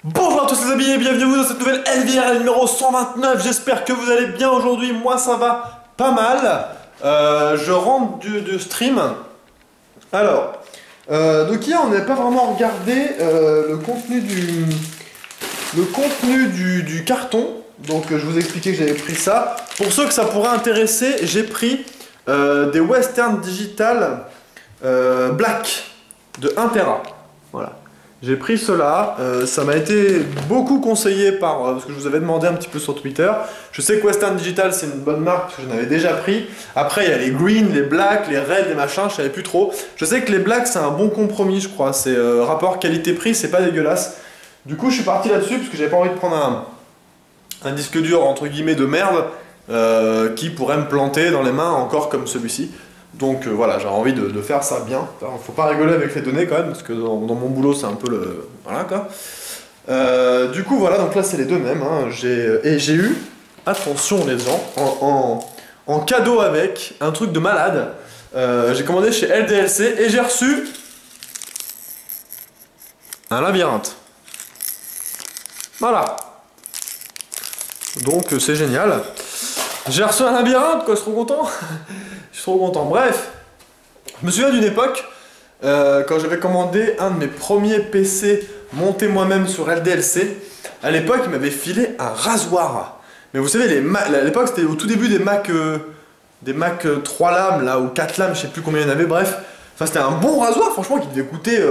Bonjour à tous les amis et bienvenue dans cette nouvelle LVRL numéro 129. J'espère que vous allez bien aujourd'hui. Moi ça va pas mal. Je rentre du stream. Alors, donc hier on n'avait pas vraiment regardé le contenu du carton. Donc je vous ai expliqué que j'avais pris ça. Pour ceux que ça pourrait intéresser, j'ai pris des Western Digital Black de 1 Tera. Voilà. J'ai pris cela, ça m'a été beaucoup conseillé parce que je vous avais demandé un petit peu sur Twitter. Je sais que Western Digital c'est une bonne marque parce que j'en avais déjà pris. Après il y a les green, les black, les red, les machins, je savais plus trop. Je sais que les black c'est un bon compromis je crois, c'est rapport qualité-prix, c'est pas dégueulasse. Du coup je suis parti là-dessus parce que j'avais pas envie de prendre un disque dur entre guillemets de merde qui pourrait me planter dans les mains encore comme celui-ci. Donc voilà, j'ai envie de faire ça bien. Enfin, faut pas rigoler avec les données quand même, parce que dans mon boulot c'est un peu le... Voilà quoi. Du coup voilà, donc là c'est les deux mêmes. Hein. J'ai eu, attention les gens, en cadeau avec un truc de malade. J'ai commandé chez LDLC et j'ai reçu un labyrinthe. Voilà. Donc c'est génial. J'ai reçu un labyrinthe quoi, je suis trop content. Je suis trop content. Bref, je me souviens d'une époque, quand j'avais commandé un de mes premiers PC monté moi-même sur LDLC, à l'époque il m'avait filé un rasoir. Mais vous savez, à l'époque c'était au tout début des Mac 3 lames là, ou 4 lames, je sais plus combien il y en avait, bref. Enfin c'était un bon rasoir franchement qui devait coûter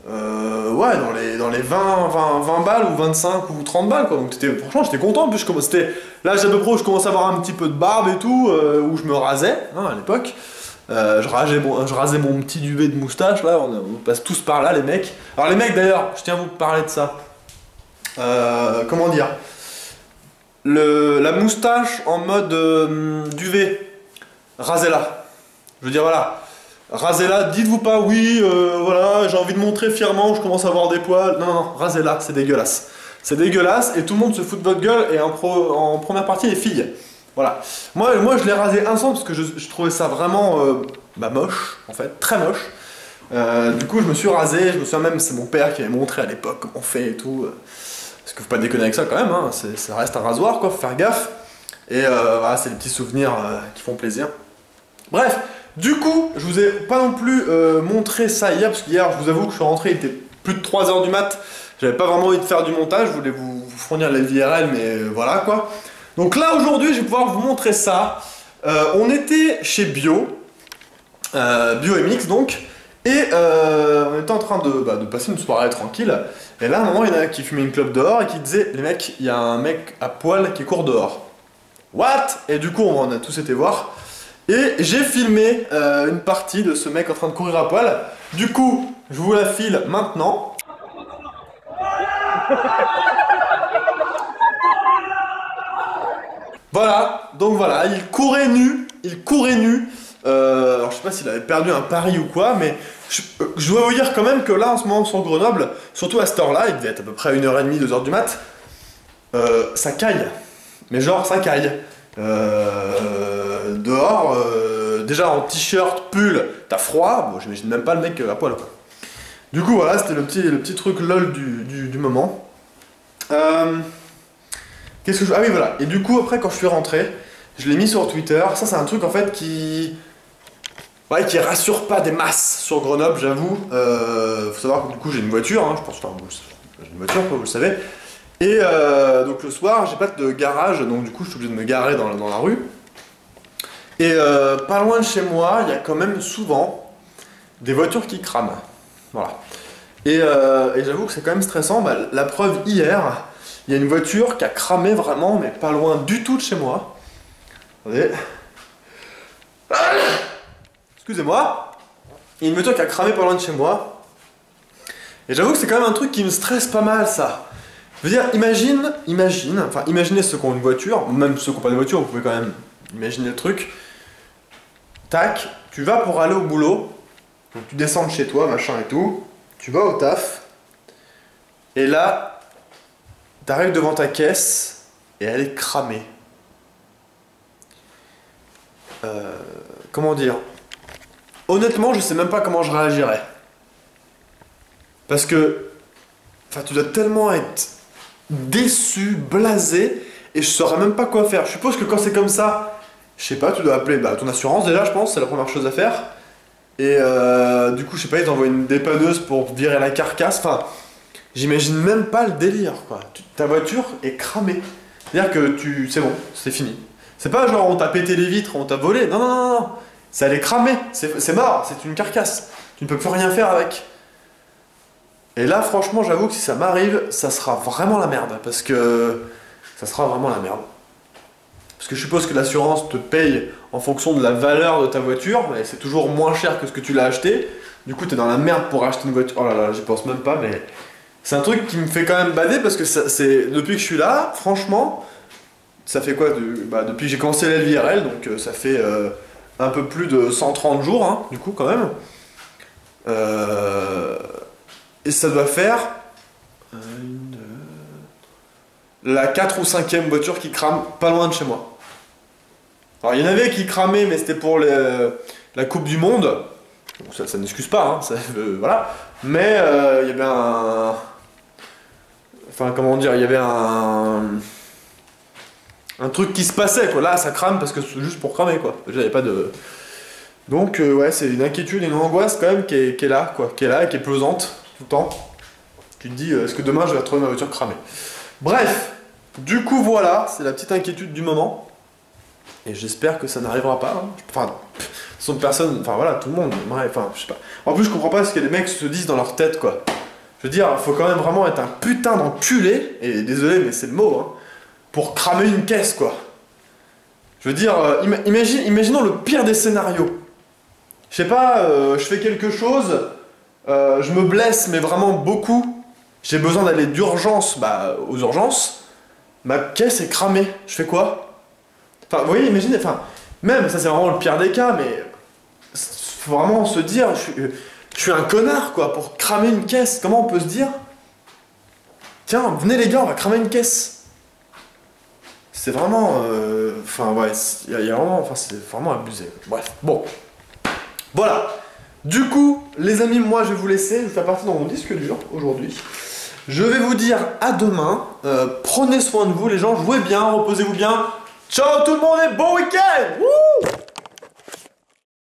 ouais, dans les 20 balles ou 25 ou 30 balles quoi. Donc franchement j'étais content, en plus c'était l'âge à peu près où je commençais à avoir un petit peu de barbe et tout, où je me rasais hein, à l'époque. Je rasais mon petit duvet de moustache là, on passe tous par là les mecs. Alors les mecs d'ailleurs, je tiens à vous parler de ça. Comment dire, la moustache en mode duvet, rasez-la. Je veux dire voilà. Rasez-la, dites-vous pas oui, voilà, j'ai envie de montrer fièrement que je commence à avoir des poils. Non, non, non, rasez-la, c'est dégueulasse. C'est dégueulasse et tout le monde se fout de votre gueule et en première partie les filles. Voilà. Moi je l'ai rasé un sens parce que je trouvais ça vraiment moche, en fait, très moche. Du coup je me suis rasé, je me souviens même, c'est mon père qui m'avait montré à l'époque comment on fait et tout. Parce que faut pas déconner avec ça quand même, hein, ça reste un rasoir quoi, faut faire gaffe. Et voilà, c'est des petits souvenirs qui font plaisir. Bref. Du coup, je vous ai pas non plus montré ça hier, parce qu'hier, je vous avoue que je suis rentré, il était plus de 3 h du mat, j'avais pas vraiment envie de faire du montage, je voulais vous fournir la VRL, mais voilà quoi. Donc là, aujourd'hui, je vais pouvoir vous montrer ça. On était chez BioMX donc, et on était en train de passer une soirée tranquille, et là, à un moment, il y en a qui fumait une clope dehors et qui disait, les mecs, il y a un mec à poil qui court dehors. What? Et du coup, on a tous été voir. Et j'ai filmé une partie de ce mec en train de courir à poil. Du coup, je vous la file maintenant. Voilà, donc voilà, il courait nu. Alors je sais pas s'il avait perdu un pari ou quoi, mais je dois vous dire quand même que là en ce moment sur Grenoble, surtout à cette heure-là, il devait être à peu près 1h30, 2h du mat, ça caille. Mais genre ça caille. Dehors, déjà en t-shirt, pull, t'as froid, bon j'imagine même pas le mec à poil quoi. Du coup voilà, c'était le petit truc lol du moment. Qu'est-ce que je... Ah oui voilà, et du coup après quand je suis rentré, je l'ai mis sur Twitter, ça c'est un truc en fait qui... Ouais, qui rassure pas des masses sur Grenoble, j'avoue. Faut savoir que du coup j'ai une voiture, hein, je pense, enfin j'ai une voiture quoi, vous le savez. Et donc le soir, j'ai pas de garage, donc du coup je suis obligé de me garer dans la rue. Et pas loin de chez moi, il y a quand même souvent des voitures qui crament. Voilà. Et j'avoue que c'est quand même stressant. Bah, la preuve, hier, il y a une voiture qui a cramé vraiment, mais pas loin du tout de chez moi. Attendez. Excusez-moi. Il y a une voiture qui a cramé pas loin de chez moi. Et j'avoue que c'est quand même un truc qui me stresse pas mal, ça. Je veux dire, imaginez ceux qui ont une voiture, même ceux qui n'ont pas de voiture, vous pouvez quand même imaginer le truc. Tac, tu vas pour aller au boulot, donc tu descends de chez toi, machin et tout, tu vas au taf, et là, t'arrives devant ta caisse, et elle est cramée. Comment dire? Honnêtement, je sais même pas comment je réagirais. Parce que... Enfin, tu dois tellement être déçu, blasé, et je saurais même pas quoi faire. Je suppose que quand c'est comme ça, je sais pas, tu dois appeler ton assurance déjà, je pense, c'est la première chose à faire. Et du coup, je sais pas, ils t'envoient une dépanneuse pour virer la carcasse. Enfin, j'imagine même pas le délire, quoi. Ta voiture est cramée. C'est-à-dire que c'est bon, c'est fini. C'est pas genre on t'a pété les vitres, on t'a volé. Non, non, non, non. Ça allait cramer. C'est mort, c'est une carcasse. Tu ne peux plus rien faire avec. Et là, franchement, j'avoue que si ça m'arrive, ça sera vraiment la merde. Parce que ça sera vraiment la merde. Parce que je suppose que l'assurance te paye en fonction de la valeur de ta voiture, mais c'est toujours moins cher que ce que tu l'as acheté. Du coup, t'es dans la merde pour acheter une voiture. Oh là là, j'y pense même pas, mais c'est un truc qui me fait quand même bader parce que depuis que je suis là, franchement, ça fait quoi depuis que j'ai commencé l'LVRL, donc ça fait un peu plus de 130 jours, hein, du coup, quand même. Et ça doit faire la 4 ou 5e voiture qui crame pas loin de chez moi. Alors il y en avait qui cramaient, mais c'était pour la Coupe du Monde. Bon, ça n'excuse pas, hein, voilà. Mais il y avait enfin, comment dire, il y avait un truc qui se passait, quoi. Là, ça crame parce que c'est juste pour cramer, quoi. J'avais pas de... Donc, ouais, c'est une inquiétude et une angoisse quand même qui est là, quoi. Qui est là et qui est pesante tout le temps. Tu te dis, est-ce que demain je vais retrouver ma voiture cramée? Bref, du coup, voilà, c'est la petite inquiétude du moment. Et j'espère que ça n'arrivera pas. Hein. Enfin, son personne, enfin voilà, tout le monde, bref, enfin, je sais pas. En plus, je comprends pas ce que les mecs se disent dans leur tête, quoi. Je veux dire, faut quand même vraiment être un putain d'enculé, et désolé, mais c'est le mot, hein, pour cramer une caisse, quoi. Je veux dire, imaginons le pire des scénarios. Je sais pas, je fais quelque chose, je me blesse, mais vraiment beaucoup. J'ai besoin d'aller d'urgence, aux urgences. Ma caisse est cramée. Je fais quoi? Enfin, vous voyez, imaginez, enfin, même, ça c'est vraiment le pire des cas, mais faut vraiment se dire, je suis un connard, quoi, pour cramer une caisse. Comment on peut se dire, tiens, venez les gars, on va cramer une caisse. C'est vraiment, enfin, ouais, il y a vraiment, enfin, c'est vraiment abusé. Bref, bon. Voilà. Du coup, les amis, moi, je vais vous laisser, je vais faire partie dans mon disque dur, aujourd'hui. Je vais vous dire à demain, prenez soin de vous, les gens, jouez bien, reposez-vous bien. Ciao tout le monde et bon week-end!